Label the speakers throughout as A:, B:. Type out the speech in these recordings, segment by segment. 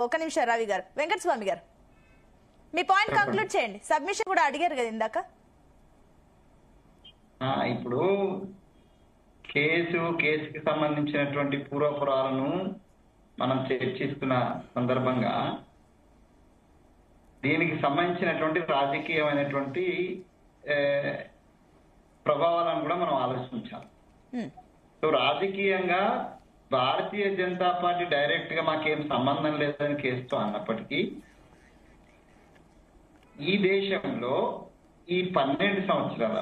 A: ఒక నిమిషం రవి గారు, వెంకటస్వామి గారు మీ పాయింట్ కంక్లూడ్ చేయండి. సబ్మిషన్ కూడా అడిగారు కదా ఇందాక.
B: ఇప్పుడు కేసుకి సంబంధించినటువంటి పూర్వపురాలను మనం చర్చిస్తున్న సందర్భంగా దీనికి సంబంధించినటువంటి రాజకీయమైనటువంటి ప్రభావాలను కూడా మనం ఆలోచించాలి. సో రాజకీయంగా భారతీయ జనతా పార్టీ డైరెక్ట్ గా మాకేం సంబంధం లేదని కేసుతో అన్నప్పటికీ ఈ దేశంలో ఈ 12 సంవత్సరాల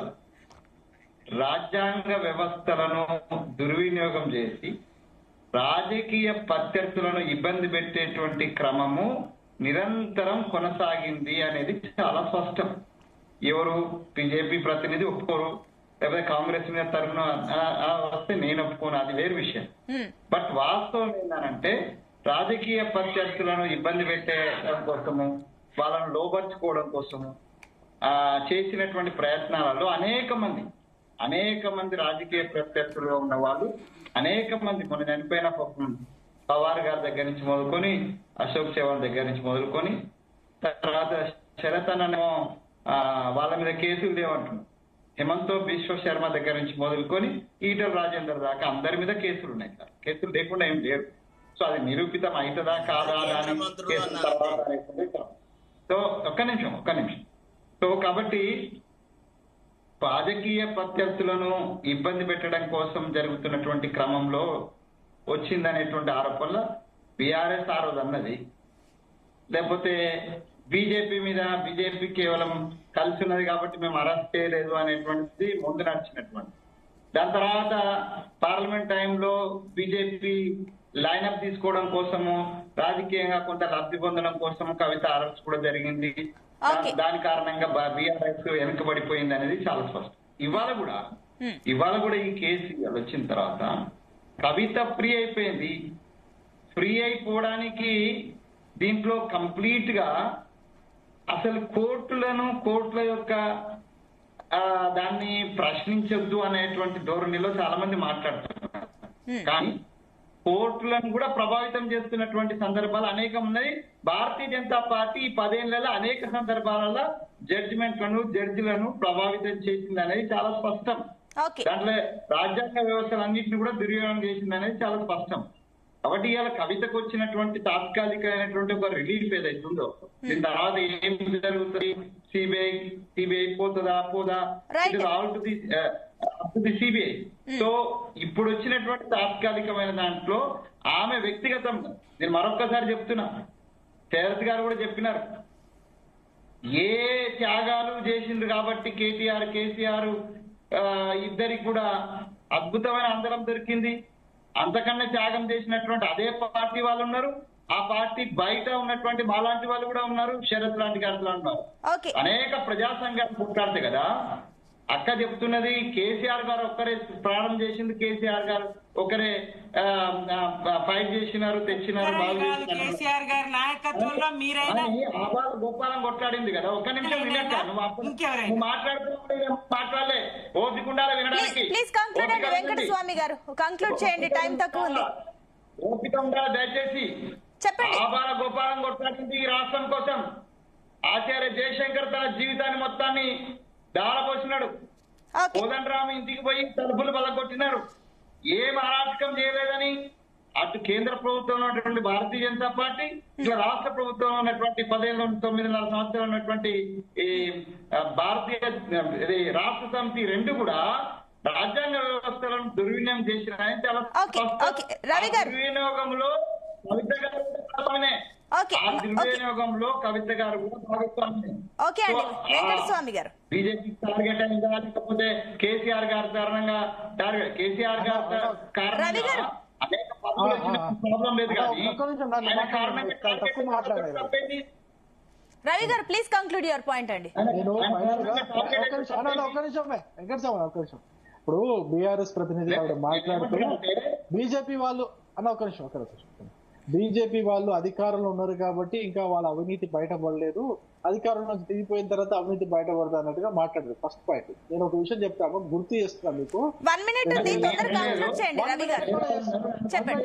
B: రాజ్యాంగ వ్యవస్థలను దుర్వినియోగం చేసి రాజకీయ ప్రత్యర్థులను ఇబ్బంది పెట్టేటువంటి క్రమము నిరంతరం కొనసాగింది అనేది చాలా స్పష్టం. ఎవరు బీజేపీ ప్రతినిధి ఒప్పుకోరు, లేకపోతే కాంగ్రెస్ మీద తరఫున వస్తే నేను ఒప్పుకోను, అది వేరు విషయం. బట్ వాస్తవం ఏంటంటే రాజకీయ ప్రత్యర్థులను ఇబ్బంది పెట్టడం కోసము, వాళ్ళను లోపరుచుకోవడం కోసము చేసినటువంటి ప్రయత్నాలలో అనేక మంది రాజకీయ ప్రత్యర్థులుగా ఉన్న వాళ్ళు అనేక మంది మొన్న చనిపోయిన పవార్ గారి దగ్గర నుంచి మొదలుకొని, అశోక్ చవాన్ దగ్గర నుంచి మొదలుకొని, తర్వాత శరత్ అన్ననేమో వాళ్ళ మీద కేసులు లేవంటున్నారు. హేమంతో బిశ్వ శర్మ దగ్గర నుంచి మొదలుకొని ఈటల రాజేందర్ దాకా అందరి మీద కేసులు ఉన్నాయి సార్. కేసులు లేకుండా ఏం లేరు. సో అది నిరూపితం అవుతుందా కాదా అని సో ఒక్క నిమిషం. సో కాబట్టి రాజకీయ ప్రత్యర్థులను ఇబ్బంది పెట్టడం కోసం జరుగుతున్నటువంటి క్రమంలో వచ్చిందనేటువంటి ఆరోపణలు బీఆర్ఎస్ ఆ రోజు అన్నది. లేకపోతే బీజేపీ కేవలం కలిసి ఉన్నది కాబట్టి మేము అరెస్ట్ చేయలేదు అనేటువంటిది ముందు నడిచినటువంటి. దాని తర్వాత పార్లమెంట్ టైంలో బీజేపీ లైనప్ తీసుకోవడం కోసము, రాజకీయంగా కొంత లబ్ధి పొందడం కోసము కవిత అరెస్ట్ కూడా జరిగింది. దాని కారణంగా బీఆర్ఎస్ వెనుకబడిపోయింది అనేది చాలా స్పష్టం. ఇవాళ కూడా ఈ కేసు వచ్చిన తర్వాత కవిత ఫ్రీ అయిపోయింది. ఫ్రీ అయిపోవడానికి దీంట్లో కంప్లీట్ గా అసలు కోర్టుల యొక్క దాన్ని ప్రశ్నించొద్దు అనేటువంటి ధోరణిలో చాలా మంది మాట్లాడుతున్నారు. కానీ కోర్టులను కూడా ప్రభావితం చేస్తున్నటువంటి సందర్భాలు అనేకం ఉన్నాయి. భారతీయ జనతా పార్టీ ఈ 10 ఏళ్లలో అనేక సందర్భాలలో జడ్జిలను ప్రభావితం చేసింది అనేది చాలా స్పష్టం. దాంట్లో రాజ్యాంగ వ్యవస్థలన్నింటినీ కూడా దుర్వినియోగం చేసింది అనేది చాలా స్పష్టం. కాబట్టి ఇవాళ కవితకు వచ్చినటువంటి తాత్కాలికమైనటువంటి ఒక రిలీఫ్ ఏదైతుందో దీని తర్వాత ఏం జరుగుతుంది, సిబిఐ పోదా all to the CBI. So ఇప్పుడు వచ్చినటువంటి తాత్కాలికమైన దాంట్లో ఆమె వ్యక్తిగతంగా నేను మరొక్కసారి చెప్తున్నా, శరత్ గారు కూడా చెప్పినారు, ఏ త్యాగాలు చేసిండ్రు కాబట్టి కేసీఆర్ ఇద్దరికి కూడా అద్భుతమైన అందరం దొరికింది. అంతకన్నా త్యాగం చేసినటువంటి అదే పార్టీ వాళ్ళు ఉన్నారు. ఆ పార్టీ బయట ఉన్నటువంటి మాలాంటి వాళ్ళు కూడా ఉన్నారు, శరత్ లాంటి గారు ఉన్నారు. అనేక ప్రజా సంఘాలు కొట్లాడతాయి కదా. అక్క చెప్తున్నది కేసీఆర్ గారు ఒక్కరే ప్రారంభం చేసింది, కేసీఆర్ గారు ఒకరే ఫైట్ చేసినారు, తెచ్చినారు,
C: కేసీఆర్ గారి నాయకత్వంలో మీరైనా
B: ఆబాల గోపాలం కొట్లాడింది కదా. ఒక్క నిమిషం వినట్ట, నువ్వు మాట్లాడలే ఓపికండాలి వినడానికి.
A: వెంకటస్వామి గారు కంక్లూడ్ చేయండి, టైం తక్కువ ఉంది.
B: ఓపిక ఉండాలి దయచేసి.
A: చెప్పండి.
B: ఆబాల గోపాలం కొట్లాడింది ఈ రాష్ట్రం కోసం. ఆచార్య జయశంకర్ తన జీవితాన్ని మొత్తాన్ని దారపోసినాడు. కోదండరామ్ ఇంటికి పోయి తలుపులు బలగొట్టినారు. ఏం అరాచకం చేయలేదని అటు కేంద్ర ప్రభుత్వంలో ఉన్నటువంటి భారతీయ జనతా పార్టీ, ఇట్లా రాష్ట్ర ప్రభుత్వంలో ఉన్నటువంటి 9.5 సంవత్సరాలు ఉన్నటువంటి ఈ భారతీయ రాష్ట్ర సమితి రెండు కూడా రాజ్యాంగ వ్యవస్థలను దుర్వినియోగం చేసినాయని చాలా దుర్వినియోగంలో కవిత గారు కవిత గారు బీజేపీ టార్గెట్ అయిందా, లేకపోతే కేసీఆర్ గారి కారణంగా కేసీఆర్ గారి కారణంగా అనేక ప్రాబ్లం లేదు. కానీ
A: రవి గారు ప్లీజ్ కంక్లూడ్ యువర్ పాయింట్ అండి.
D: ఇప్పుడు బీఆర్ఎస్ ప్రతినిధి మాట్లాడుతూ బీజేపీ వాళ్ళు అన్న ఒక నిమిషం బీజేపీ వాళ్ళు అధికారంలో ఉన్నారు కాబట్టి ఇంకా వాళ్ళ అవినీతి బయటపడలేదు, అధికారం నుంచి దిగిపోయిన తర్వాత అవినీతి బయటపడతా అన్నట్టుగా మాట్లాడారు. First point. నేను ఒక విషయం చెప్తాను, గుర్తు చేస్తున్నా మీకు.
A: 1 minute ఉంది, తొందరగా కంక్లూడ్ చేయండి రవి గారు. చెప్పండి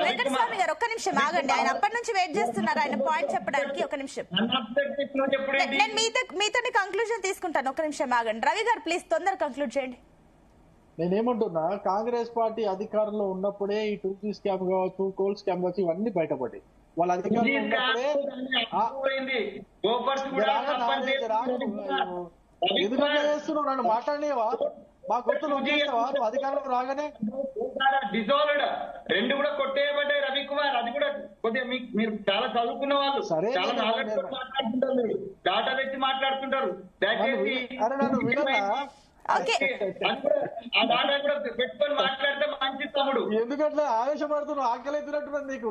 A: వెంకటస్వామి గారు, ఒక్క నిమిషం ఆగండి. ఆయన అప్పటి నుంచి వెయిట్ చేస్తున్నారు ఆయన పాయింట్ చెప్పడానికి. ఒక నిమిషం, నేను మీతో కంక్లూజన్ తీసుకుంటాను. ఒక నిమిషం ఆగండి రవి గారు, ప్లీజ్ తొందరగా కంక్లూడ్ చేయండి.
D: నేనేమంటున్నా, కాంగ్రెస్ పార్టీ అధికారంలో ఉన్నప్పుడే ఈ 2G స్కామ్ కావచ్చు, కోల్ స్కామ్ కావచ్చు, ఇవన్నీ బయటపడ్డాయి. వాళ్ళ అధికారంలో ఉన్నప్పుడే ఎందుకంటే చేస్తున్నావు, నన్ను మాట్లాడలేవా? మా గుర్తులు వచ్చేస్తావా నువ్వు అధికారంలో రాగానే?
B: డిజాల్వ్డ్ 2 కూడా కొట్టేయబడ్డాయి రవికుమార్. అది కూడా కొద్దిగా మీరు చాలా చదువుకున్న వాళ్ళు,
D: సరే,
B: చాలా నాలెడ్జ్ మాట్లాడుతుంటారు, డాటా పెట్టి మాట్లాడుతుంటారు. దయచేసి
D: నన్ను వినరా?
B: ఆ డాటా కూడా పెట్టుకొని మాట్లాడితే మంచి తమ్ముడు.
D: ఎందుకంటే ఆవేశపడుతున్నావు, ఆకలి అవుతున్నట్టున్నది నీకు.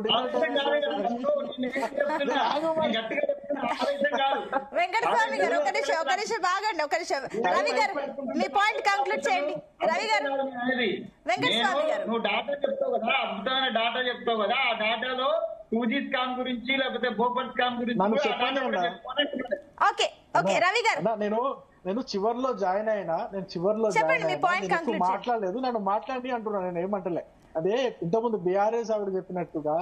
A: వెంకటస్వామి గారు ఒక నిమిషం ఆగండి. ఒక నిమిషం రవి గారు, మీ పాయింట్ కంక్లూడ్ చేయండి. రవి గారు, వెంకటస్వామి గారు,
B: నువ్వు డాటా చెప్తావు కదా, అద్భుతమైన డాటా చెప్తావు కదా, ఆ డాటాలో 2G స్కామ్ గురించి లేకపోతే భోపాల్ స్కామ్ గురించి
A: ఓకే రవి గారు,
D: నేను చివర్లో జాయిన్ అయినా, మాట్లాడలేదు, నన్ను మాట్లాడి అంటున్నా, నేను ఏమంటలే. అదే ఇంతకుముందు బీఆర్ఎస్ ఆవిడ చెప్పినట్టుగా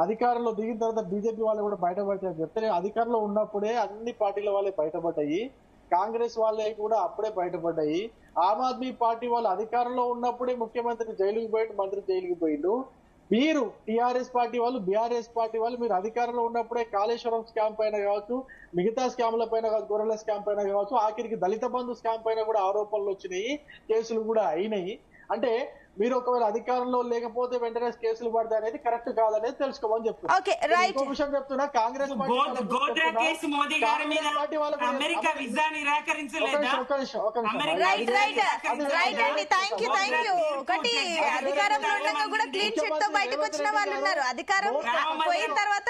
D: అధికారంలో దిగిన తర్వాత బీజేపీ వాళ్ళు కూడా బయటపడతాయని చెప్తే, అధికారంలో ఉన్నప్పుడే అన్ని పార్టీల వాళ్ళే బయటపడ్డాయి, కాంగ్రెస్ వాళ్ళే కూడా అప్పుడే బయటపడ్డాయి. ఆమ్ ఆద్మీ పార్టీ వాళ్ళు అధికారంలో ఉన్నప్పుడే ముఖ్యమంత్రి జైలుకి పోయిండు, మంత్రి జైలుకి పోయిండు. మీరు టీఆర్ఎస్ పార్టీ వాళ్ళు, బీఆర్ఎస్ పార్టీ వాళ్ళు మీరు అధికారంలో ఉన్నప్పుడే కాళేశ్వరం స్కామ్ పైన కావచ్చు, మిగతా స్కామ్ల పైన కావచ్చు, గొర్రెల స్కామ్ పైన కావచ్చు, ఆఖరికి దళిత బంధు స్కామ్ పైన కూడా ఆరోపణలు వచ్చినాయి, కేసులు కూడా అయినాయి. అంటే మీరు ఒకవేళ అధికారంలో లేకపోతే వెంటనే కేసులు పడతాయి అనేది కరెక్ట్ కాదనేది తెలుసుకోమని చెప్తున్నా. ఇంకో విషయం చెప్తున్నా, కాంగ్రెస్
C: గోద్రా కేసు మోదీ గారి మీద అమెరికా వీసా నిరాకరించలేదా?
A: ఒకటి అధికారంలో ఉండగా కూడా క్లీన్ చిట్ తో బయటకు వచ్చిన వాళ్ళు ఉన్నారు. అధికారం పోయిన తర్వాత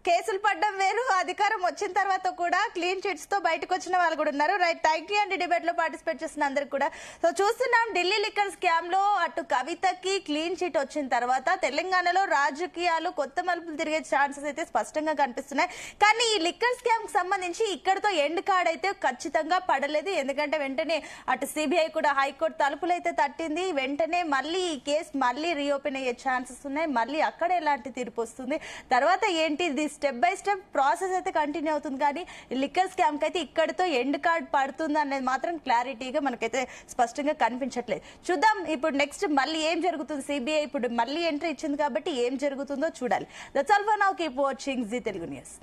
A: కేసులు పడ్డం వేరు, అధికారం వచ్చిన తర్వాత కూడా క్లీన్ చిట్స్ తో బయటకు వచ్చిన వాళ్ళు కూడా ఉన్నారు. రైట్, థ్యాంక్ యూ అండి డిబేట్ లో పార్టిసిపేట్ చేస్తున్న అందరికి కూడా. సో చూస్తున్నాం, ఢిల్లీ లిక్కర్ స్కామ్ లో అటు కవితకి క్లీన్ చిట్ వచ్చిన తర్వాత తెలంగాణలో రాజకీయాలు కొత్త మలుపులు తిరిగే ఛాన్సెస్ అయితే స్పష్టంగా కనిపిస్తున్నాయి. కానీ ఈ లిక్కర్ స్కామ్ కి సంబంధించి ఇక్కడతో ఎండ్ కార్డ్ అయితే ఖచ్చితంగా పడలేదు. ఎందుకంటే వెంటనే అటు సిబిఐ కూడా హైకోర్టు తలుపులు అయితే తట్టింది. వెంటనే మళ్ళీ ఈ కేసు మళ్ళీ రీఓపెన్ అయ్యే ఛాన్సెస్ ఉన్నాయి. మళ్ళీ అక్కడ ఎలాంటి తీర్పు వస్తుంది, తర్వాత ఏంటి, ఇది స్టెప్ బై స్టెప్ ప్రాసెస్ అయితే కంటిన్యూ అవుతుంది. కానీ లిక్కర్ స్కామ్ కి అయితే ఇక్కడతో ఎండ్ కార్డ్ పడుతుంది అనేది మాత్రం క్లారిటీగా మనకైతే స్పష్టంగా కనిపించట్లేదు. చూద్దాం ఇప్పుడు నెక్స్ట్ మళ్ళీ ఏం జరుగుతుంది. సిబిఐ ఇప్పుడు మళ్ళీ ఎంట్రీ ఇచ్చింది కాబట్టి ఏం జరుగుతుందో చూడాలి. That's all for now. Keep watching Zee Telugu news.